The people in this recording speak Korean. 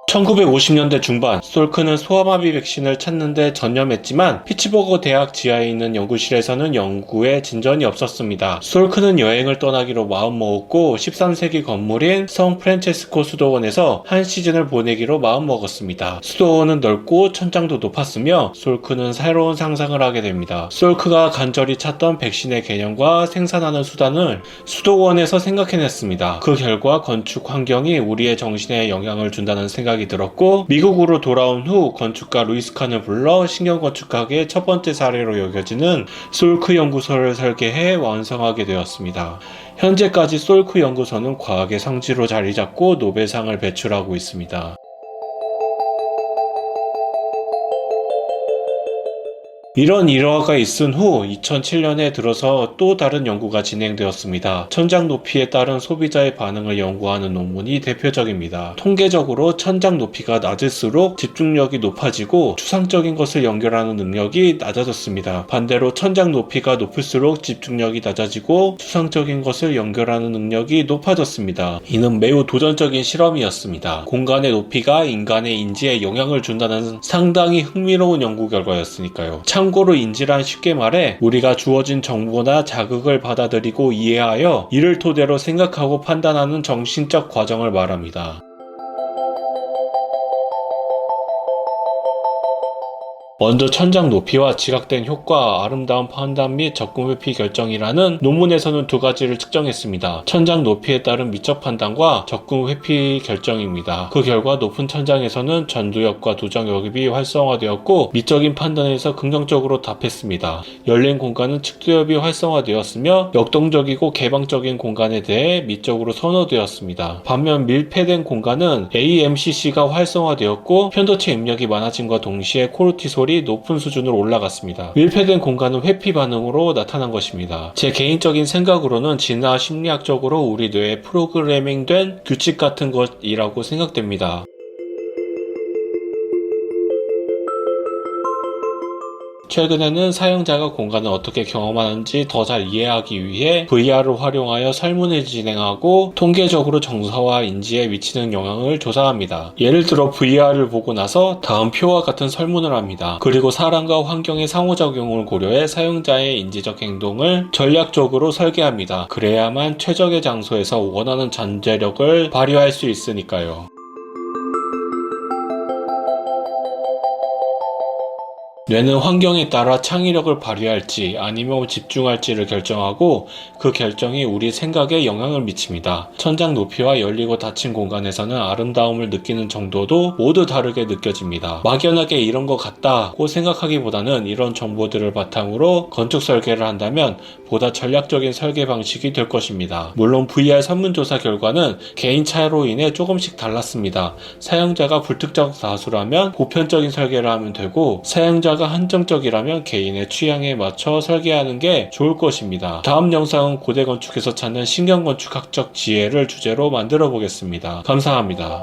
1950년대 중반, 솔크는 소아마비 백신을 찾는데 전념했지만 피츠버그 대학 지하에 있는 연구실에서는 연구에 진전이 없었습니다. 솔크는 여행을 떠나기로 마음먹었고 13세기 건물인 성 프란체스코 수도원에서 한 시즌을 보내기로 마음먹었습니다. 수도원은 넓고 천장도 높았으며 솔크는 새로운 상상을 하게 됩니다. 솔크가 간절히 찾던 백신의 개념과 생산하는 수단을 수도원에서 생각해냈습니다. 그 결과 건축 환경이 우리의 정신에 영향을 준다는 생각이 들었고, 미국으로 돌아온 후 건축가 루이스 칸을 불러 신경건축학의 첫 번째 사례로 여겨지는 솔크 연구소를 설계해 완성하게 되었습니다. 현재까지 솔크 연구소는 과학의 성지로 자리 잡고 노벨상을 배출하고 있습니다. 이런 일화가 있은 후 2007년에 들어서 또 다른 연구가 진행되었습니다. 천장 높이에 따른 소비자의 반응을 연구하는 논문이 대표적입니다. 통계적으로 천장 높이가 낮을수록 집중력이 높아지고 추상적인 것을 연결하는 능력이 낮아졌습니다. 반대로 천장 높이가 높을수록 집중력이 낮아지고 추상적인 것을 연결하는 능력이 높아졌습니다. 이는 매우 도전적인 실험이었습니다. 공간의 높이가 인간의 인지에 영향을 준다는 상당히 흥미로운 연구 결과였으니까요. 참고로 인지란 쉽게 말해 우리가 주어진 정보나 자극을 받아들이고 이해하여 이를 토대로 생각하고 판단하는 정신적 과정을 말합니다. 먼저 천장 높이와 지각된 효과, 아름다운 판단 및 접근 회피 결정이라는 논문에서는 두 가지를 측정했습니다. 천장 높이에 따른 미적 판단과 접근 회피 결정입니다. 그 결과 높은 천장에서는 전두엽과 두정엽이 활성화되었고 미적인 판단에서 긍정적으로 답했습니다. 열린 공간은 측두엽이 활성화되었으며 역동적이고 개방적인 공간에 대해 미적으로 선호되었습니다. 반면 밀폐된 공간은 AMCC가 활성화되었고 편도체 입력이 많아짐과 동시에 코르티솔이 높은 수준으로 올라갔습니다. 밀폐된 공간은 회피 반응으로 나타난 것입니다. 제 개인적인 생각으로는 진화 심리학적으로 우리 뇌에 프로그래밍된 규칙 같은 것이라고 생각됩니다. 최근에는 사용자가 공간을 어떻게 경험하는지 더 잘 이해하기 위해 VR을 활용하여 설문을 진행하고 통계적으로 정서와 인지에 미치는 영향을 조사합니다. 예를 들어 VR을 보고 나서 다음 표와 같은 설문을 합니다. 그리고 사람과 환경의 상호작용을 고려해 사용자의 인지적 행동을 전략적으로 설계합니다. 그래야만 최적의 장소에서 원하는 잠재력을 발휘할 수 있으니까요. 뇌는 환경에 따라 창의력을 발휘할지 아니면 집중할지를 결정하고 그 결정이 우리 생각에 영향을 미칩니다. 천장 높이와 열리고 닫힌 공간에서는 아름다움을 느끼는 정도도 모두 다르게 느껴집니다. 막연하게 이런 것 같다고 생각하기보다는 이런 정보들을 바탕으로 건축 설계를 한다면 보다 전략적인 설계 방식이 될 것입니다. 물론 VR 설문조사 결과는 개인 차이로 인해 조금씩 달랐습니다. 사용자가 불특정 다수라면 보편적인 설계를 하면 되고 사용자가 한정적이라면 개인의 취향에 맞춰 설계하는 게 좋을 것입니다. 다음 영상은 고대 건축에서 찾는 신경건축학적 지혜를 주제로 만들어 보겠습니다. 감사합니다.